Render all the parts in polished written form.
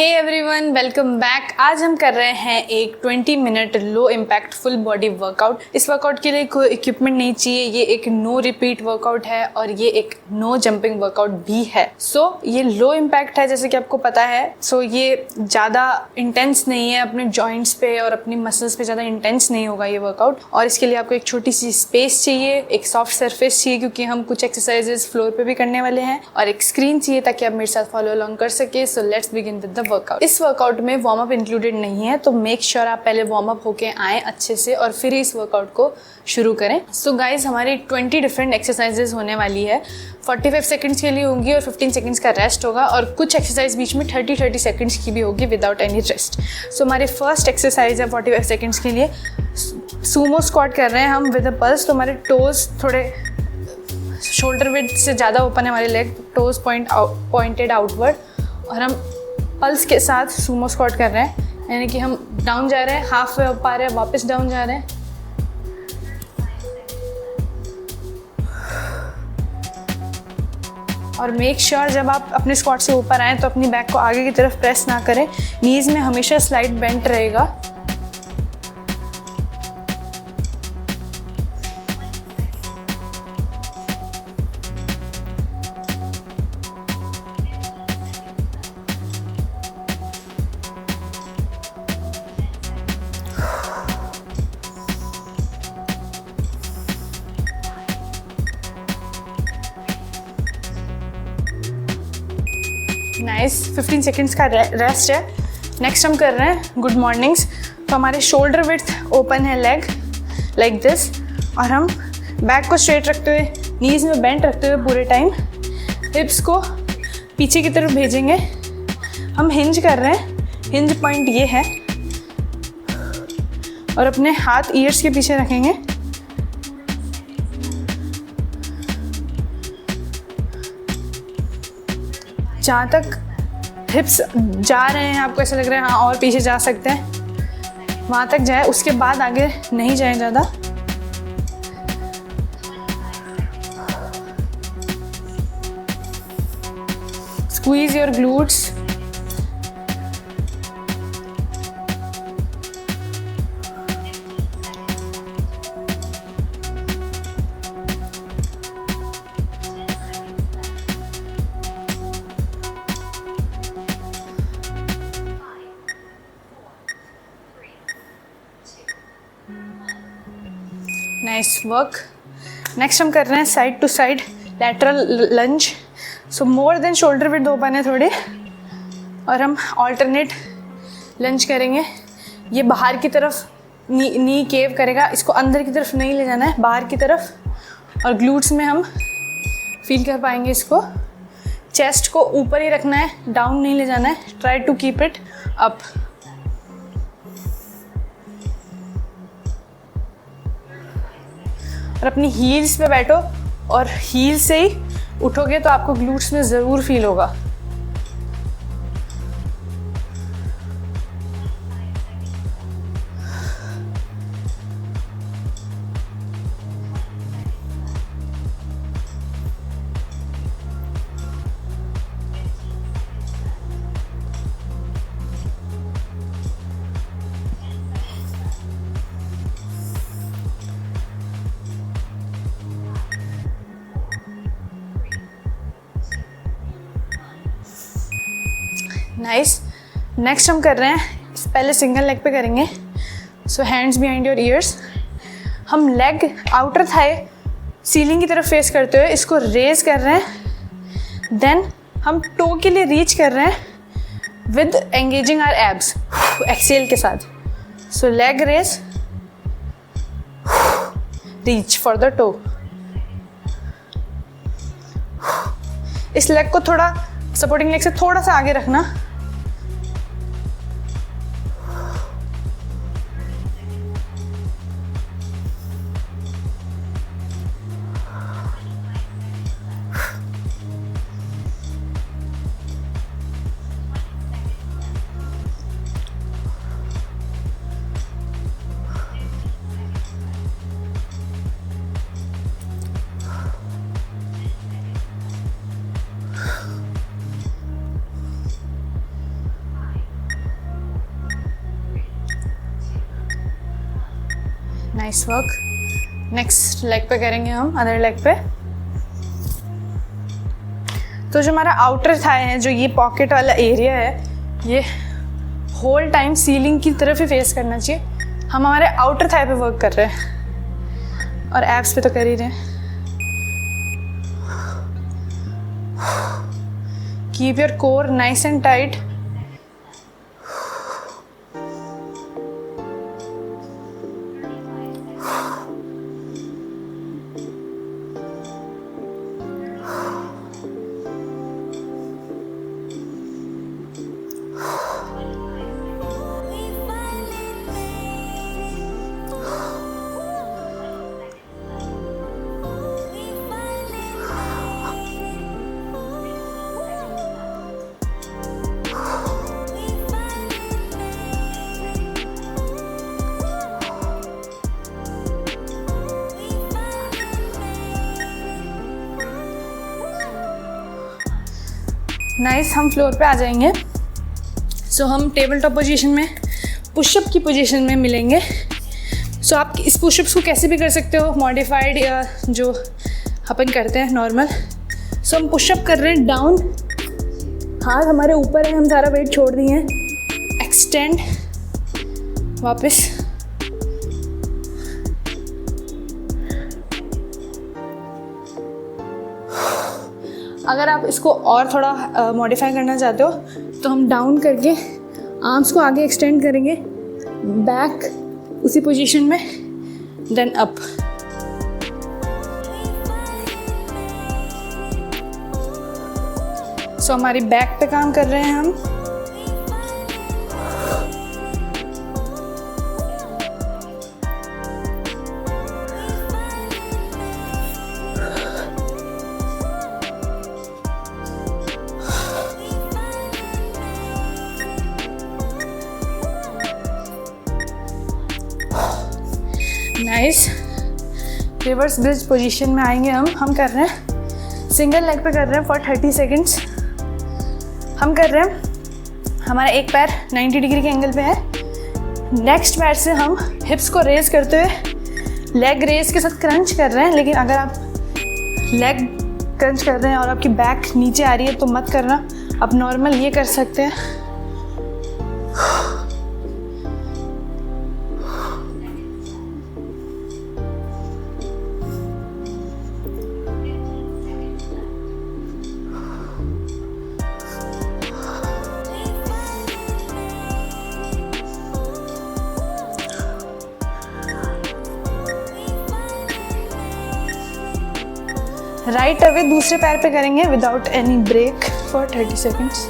Hey everyone, welcome back. आज हम कर रहे हैं एक 20 minute low impact full body workout. इस वर्कआउट के लिए कोई इक्विपमेंट नहीं चाहिए। ये एक नो रिपीट वर्कआउट है और ये एक नो जंपिंग वर्कआउट भी है। ये लो इम्पैक्ट है, जैसे कि आपको पता है। ये ज़्यादा इंटेंस नहीं है, अपने जॉइंट्स पे और अपनी मसल्स पे ज़्यादा इंटेंस नहीं होगा ये वर्कआउट। और इसके लिए आपको एक छोटी सी स्पेस चाहिए, एक सॉफ्ट सरफेस चाहिए, क्योंकि हम कुछ एक्सरसाइजेस फ्लोर पे भी करने वाले हैं, और एक स्क्रीन चाहिए ताकि आप मेरे साथ फॉलो अलॉन्ग कर सके। So let's begin with the workout. इस वर्कआउट में वार्म अप इंक्लूडेड नहीं है, तो मेक श्योर आप पहले वार्म अप होके आए अच्छे से और फिर इस वर्कआउट को शुरू करें। सो गाइज, हमारी 20 डिफरेंट एक्सरसाइजेज होने वाली है। 45 सेकंड्स के लिए होंगी और 15 सेकंड्स का रेस्ट होगा, और कुछ एक्सरसाइज बीच में 30 सेकंड्स की भी होगी विदाउट एनी रेस्ट। हमारी फर्स्ट एक्सरसाइज है 45 सेकंड्स के लिए सूमो स्क्वाट कर रहे हैं हम विद अ पल्स। तो हमारे टोज थोड़े शोल्डर विड्थ से ज़्यादा ओपन है, हमारे लेग टोज पॉइंटेड आउटवर्ड, और हम पल्स के साथ सूमो स्क्वाट कर रहे हैं। यानी कि हम डाउन जा रहे हैं, हाफ वे अप आ रहे हैं, वापस डाउन जा रहे हैं। और मेक श्योर जब आप अपने स्क्वाट से ऊपर आएँ तो अपनी बैक को आगे की तरफ प्रेस ना करें। नीज़ में हमेशा स्लाइड बेंट रहेगा। नाइस। 15 सेकंड्स का रेस्ट है। नेक्स्ट हम कर रहे हैं गुड मॉर्निंग्स। तो हमारे शोल्डर विड्थ ओपन है, लेग लाइक दिस, और हम बैक को स्ट्रेट रखते हुए, नीज में बेंट रखते हुए पूरे टाइम हिप्स को पीछे की तरफ भेजेंगे। हम हिंज कर रहे हैं, हिंज पॉइंट ये है, और अपने हाथ ईयर्स के पीछे रखेंगे। जहाँ तक हिप्स जा रहे हैं, आपको ऐसा लग रहा है हाँ और पीछे जा सकते हैं, वहाँ तक जाए, उसके बाद आगे नहीं जाए ज़्यादा। Squeeze your glutes. Nice work. Next हम कर रहे हैं side to side lateral lunge. More than shoulder width open है थोड़े, और हम ऑल्टरनेट लंज करेंगे। ये बाहर की तरफ नी केव करेगा, इसको अंदर की तरफ नहीं ले जाना है, बाहर की तरफ, और ग्लूट्स में हम फील कर पाएंगे इसको। चेस्ट को ऊपर ही रखना है, डाउन नहीं ले जाना है। Try to keep it up. और अपनी हील्स पे बैठो, और हील से ही उठोगे तो आपको ग्लूट्स में ज़रूर फील होगा। नाइस। नेक्स्ट हम कर रहे हैं, पहले सिंगल लेग पे करेंगे। Hands behind your ears. हम लेग आउटर थाई सीलिंग की तरफ फेस करते हुए इसको रेज कर रहे हैं। देन हम टो के लिए रीच कर रहे हैं with engaging our abs, exhale के साथ। Leg raise, reach for the toe. इस लेग को थोड़ा सपोर्टिंग लेग से थोड़ा सा आगे रखना। Nice work. नेक्स्ट लेग पे करेंगे हम, अदर लेग पे। तो जो हमारा आउटर थाई है, जो ये पॉकेट वाला एरिया है, ये होल टाइम सीलिंग की तरफ ही फेस करना चाहिए। हम हमारे आउटर थाई पे वर्क कर रहे हैं और एब्स पे तो कर ही रहे हैं। Keep your core nice and tight. Nice, हम फ्लोर पे आ जाएंगे। सो हम टेबल टॉप पोजीशन में पुशअप की पोजीशन में मिलेंगे। सो आप इस पुशअप्स को कैसे भी कर सकते हो, मॉडिफाइड या जो अपन करते हैं नॉर्मल। सो हम पुशअप कर रहे हैं डाउन, हाथ हमारे ऊपर है, हम सारा वेट छोड़ दिए हैं। एक्सटेंड, वापस, अगर आप इसको और थोड़ा मॉडिफाई करना चाहते हो तो हम डाउन करके आर्म्स को आगे एक्सटेंड करेंगे, बैक उसी पोजीशन में, देन अप। सो हमारी बैक पे काम कर रहे हैं हम। नाइस, रिवर्स ब्रिज पोजीशन में आएंगे हम कर रहे हैं सिंगल लेग पे कर रहे हैं फॉर 30 सेकेंड्स। हम कर रहे हैं, हमारा एक पैर 90 डिग्री के एंगल पे है। नेक्स्ट पैर से हम हिप्स को रेज करते हुए लेग रेज के साथ क्रंच कर रहे हैं। लेकिन अगर आप लेग क्रंच कर रहे हैं और आपकी बैक नीचे आ रही है तो मत करना, आप नॉर्मल ये कर सकते हैं। राइट अवे दूसरे पैर पे करेंगे without any break for 30 seconds.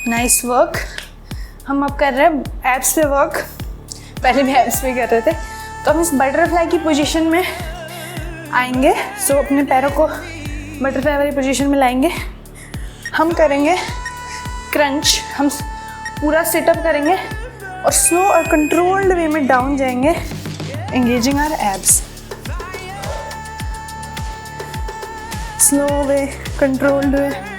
Nice work. हम अब कर रहे हैं एब्स पे वर्क। पहले भी एब्स पे कर रहे थे, तो हम इस बटरफ्लाई की पोजीशन में आएंगे। सो अपने पैरों को बटरफ्लाई वाली पोजीशन में लाएंगे। हम करेंगे क्रंच, हम पूरा सिटअप करेंगे और स्लो और कंट्रोल्ड वे में डाउन जाएंगे, engaging our abs. Slow way, controlled way.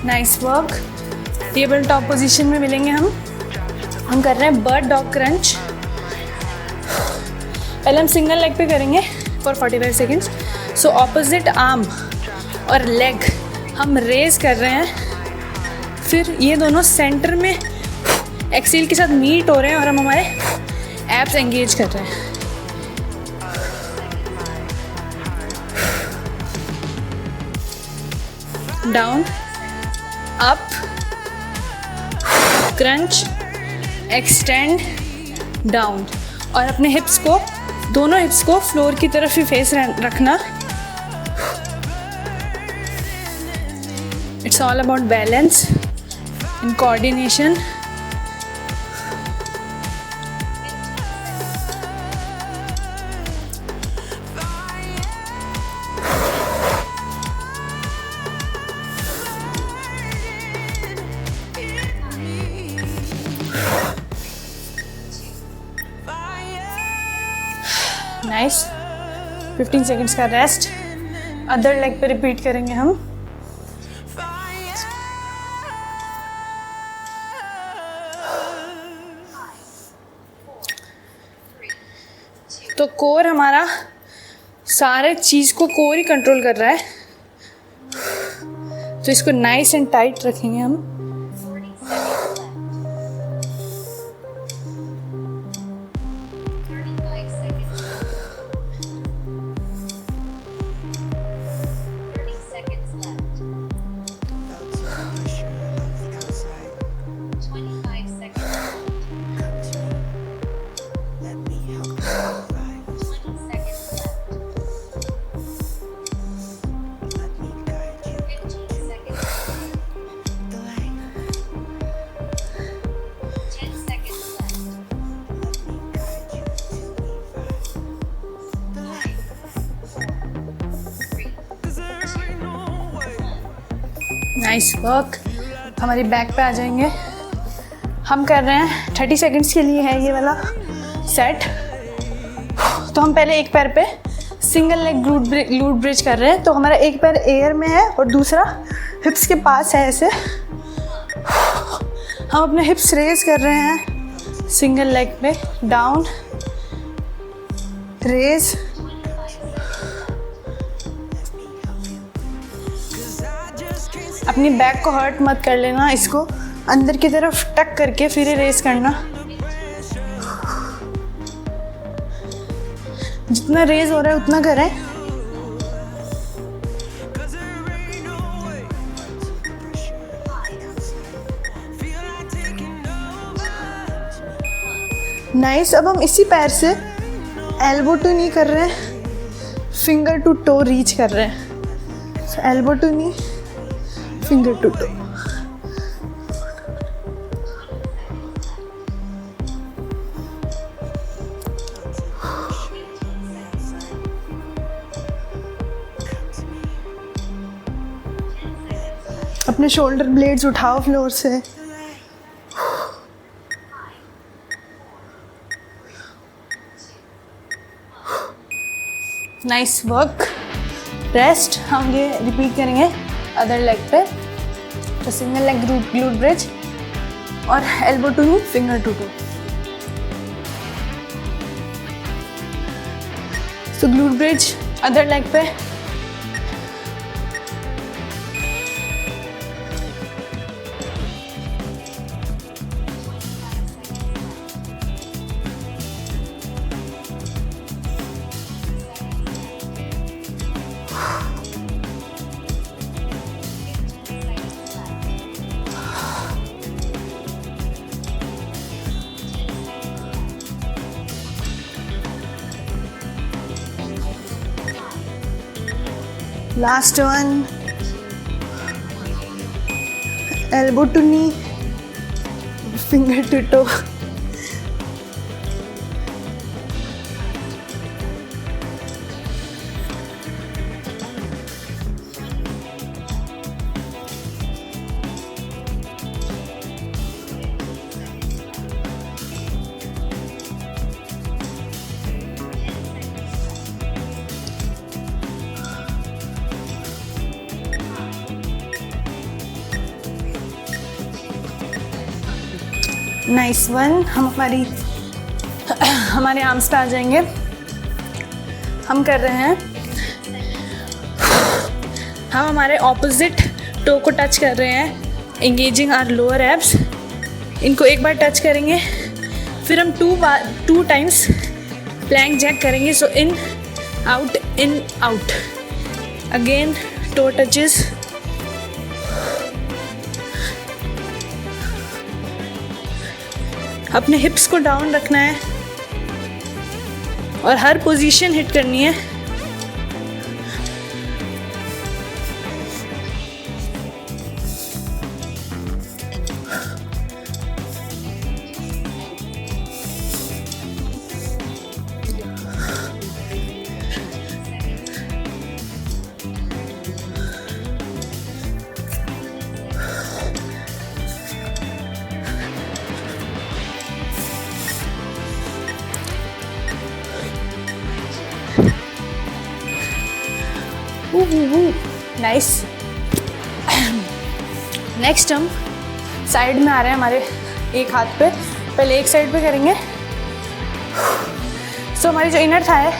Nice work. Table top position में मिलेंगे हम कर रहे हैं बर्ड डॉग क्रंच। पहले हम सिंगल लेग पे करेंगे for 45 seconds. So opposite arm और लेग हम रेज कर रहे हैं, फिर ये दोनों सेंटर में एक्सेल के साथ मीट हो रहे हैं और हम हमारे एब्स एंगेज कर रहे हैं। Down, up, crunch, extend, down. और अपने हिप्स को, दोनों हिप्स को फ्लोर की तरफ ही फेस रखना। It's all about balance and coordination. Nice. 15 seconds का रेस्ट। अदर लेग पे रिपीट करेंगे हम। तो कोर हमारा सारे चीज़ को कोर ही कंट्रोल कर रहा है, तो इसको नाइस एंड टाइट रखेंगे हम। Nice work. हमारी बैक पे आ जाएंगे। हम कर रहे हैं 30 सेकेंड्स के लिए है ये वाला सेट। तो हम पहले एक पैर पे सिंगल लेग ग्लूट ब्रिज कर रहे हैं। तो हमारा एक पैर एयर में है और दूसरा हिप्स के पास है ऐसे। हम अपने हिप्स रेज कर रहे हैं सिंगल लेग पे। डाउन, रेज, अपनी बैक को हर्ट मत कर लेना, इसको अंदर की तरफ टक करके फिर रेस करना। जितना रेज हो रहा है उतना करें। नाइस। अब हम इसी पैर से एल्बो टू नी कर रहे हैं, फिंगर टू टो रीच कर रहे हैं। Elbow to knee, finger to toe. अपने शोल्डर ब्लेड्स उठाओ फ्लोर से। Nice work. रेस्ट। हम ये रिपीट करेंगे अदर लेग पे। तो सिंगल लेग ग्लूट ब्रिज और elbow to knee, finger to toe. तो ग्लूट ब्रिज अदर लेग पे। Last one, elbow to knee, finger to toe. Nice one. हम हमारे आर्म्स पे आ जाएंगे। हम कर रहे हैं, हम हमारे ऑपोजिट टो को टच कर रहे हैं, एंगेजिंग आर लोअर एब्स। इनको एक बार टच करेंगे, फिर हम टू टाइम्स प्लैंक जैक करेंगे। So in out. Again toe touches. अपने हिप्स को डाउन रखना है और हर पोजीशन हिट करनी है। नाइस। नेक्स्ट हम साइड में आ रहे हैं हमारे एक हाथ पे। पहले एक साइड पे करेंगे। सो हमारी जो इनर थाई है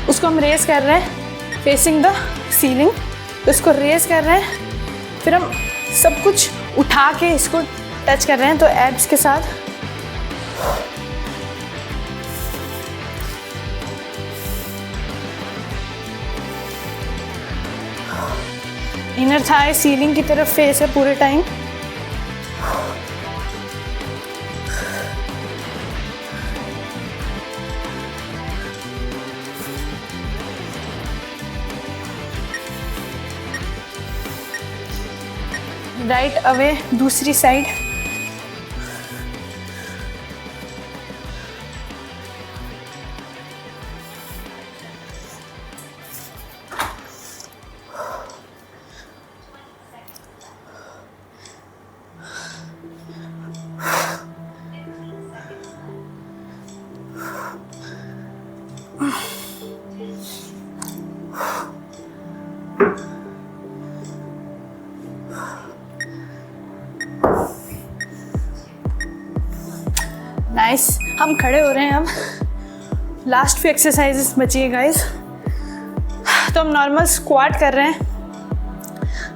उसको हम रेस कर रहे हैं फेसिंग द सीलिंग। तो इसको रेस कर रहे हैं, फिर हम सब कुछ उठा के इसको टच कर रहे हैं। तो एब्स के साथ इनर थाई सीलिंग की तरफ फेस है पूरे टाइम। राइट अवे दूसरी साइड। नाइस। हम खड़े हो रहे हैं अब। लास्ट few एक्सरसाइजेस बची है गाइस। तो हम नॉर्मल स्क्वाट कर रहे हैं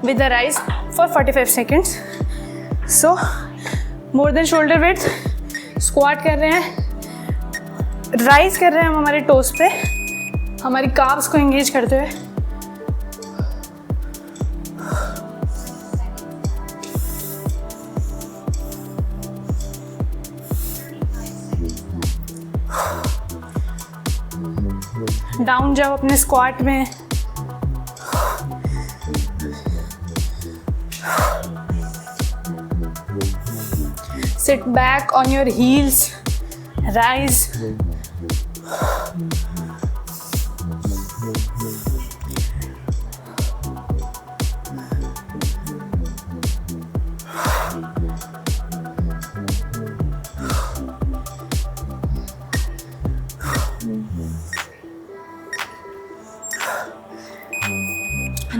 with the rise for 45 seconds. So more than shoulder width squat कर रहे हैं, राइज कर रहे हैं हम हमारे टोस पे, हमारी काफ्स को एंगेज करते हुए। डाउन जाओ अपने स्क्वाट में। Sit back on your heels, rise.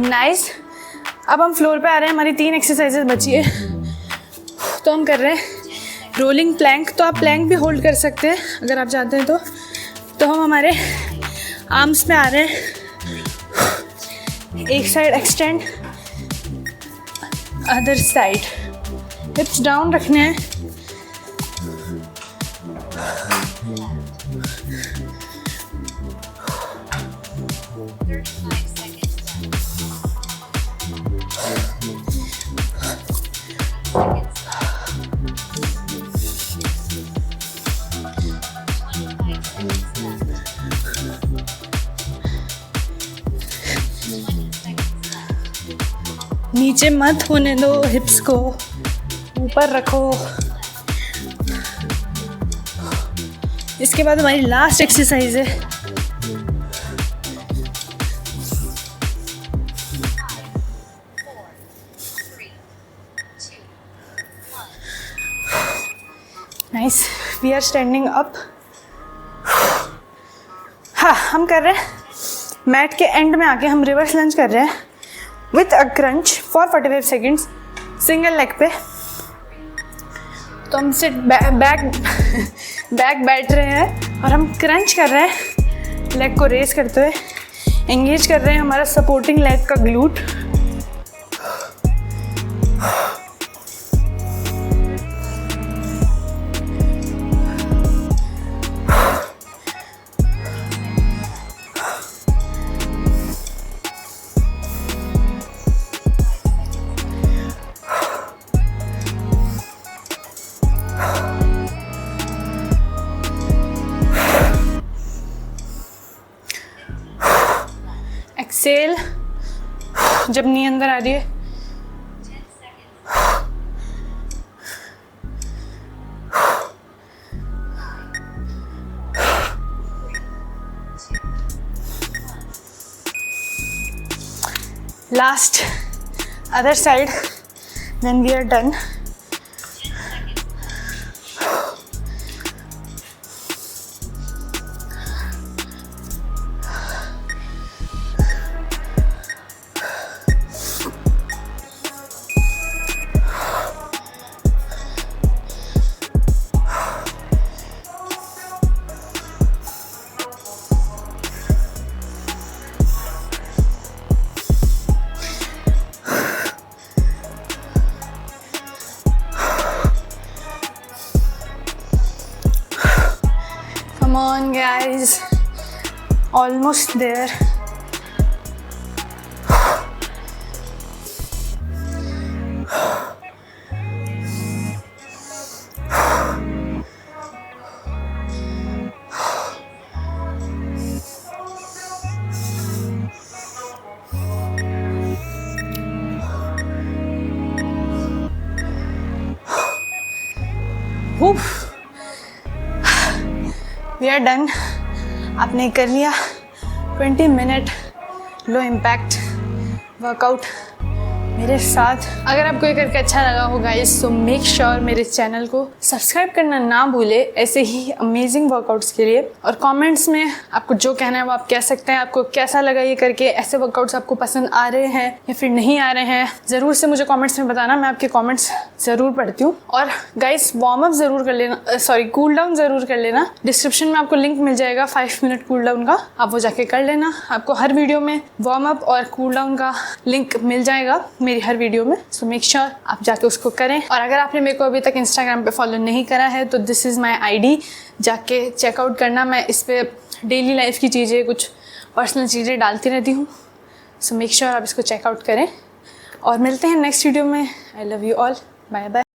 Nice. अब हम फ्लोर पे आ रहे हैं। हमारी 3 एक्सरसाइजेस बची है। तो हम कर रहे हैं रोलिंग प्लैंक। तो आप प्लैंक भी होल्ड कर सकते हैं अगर आप चाहते हैं तो हम हमारे आर्म्स में आ रहे हैं। एक side extend, other side. हिप्स down रखने हैं। नीचे मत होने दो, हिप्स को ऊपर रखो। इसके बाद हमारी लास्ट एक्सरसाइज है। Nice. We are standing up. हाँ, हम कर रहे हैं मैट के एंड में आके हम रिवर्स लंज कर रहे हैं with a crunch for 45 seconds single leg पे। तो हम सिट बैक बैठ रहे हैं और हम क्रंच कर रहे हैं लेग को रेस करते हुए। एंगेज कर रहे हैं हमारा सपोर्टिंग लेग का ग्लूट। एक्सेल जब नी अंदर आ रही है। Last other side, then we are done. Come on guys, almost there. We are done. आपने कर लिया 20 मिनट लो इम्पैक्ट वर्कआउट मेरे साथ। अगर आपको ये करके अच्छा लगा हो गाइस तो मेक श्योर मेरे चैनल को सब्सक्राइब करना ना भूले ऐसे ही अमेजिंग वर्कआउट्स के लिए। और कमेंट्स में आपको जो कहना है वो आप कह सकते हैं। आपको कैसा लगा ये करके, ऐसे वर्कआउट्स आपको पसंद आ रहे हैं या फिर नहीं आ रहे हैं, ज़रूर से मुझे कमेंट्स में बताना। मैं आपके कमेंट्स ज़रूर पढ़ती हूँ। और गाइस वार्म अप ज़रूर कर लेना, सॉरी कूल डाउन ज़रूर कर लेना। डिस्क्रिप्शन में आपको लिंक मिल जाएगा 5 मिनट कूल डाउन का, आप वो जाके कर लेना। आपको हर वीडियो में वार्म अप और कूल डाउन का लिंक मिल जाएगा मेरी हर वीडियो में। सो मेक श्योर आप जाके उसको करें। और अगर आपने मेरे को अभी तक इंस्टाग्राम पे फॉलो नहीं करा है तो दिस इज़ माई ID, जाके चेकआउट करना। मैं इस पर डेली लाइफ की चीज़ें, कुछ पर्सनल चीज़ें डालती रहती हूँ। सो मेक श्योर आप इसको चेकआउट करें और मिलते हैं नेक्स्ट वीडियो में। I love you all, bye bye.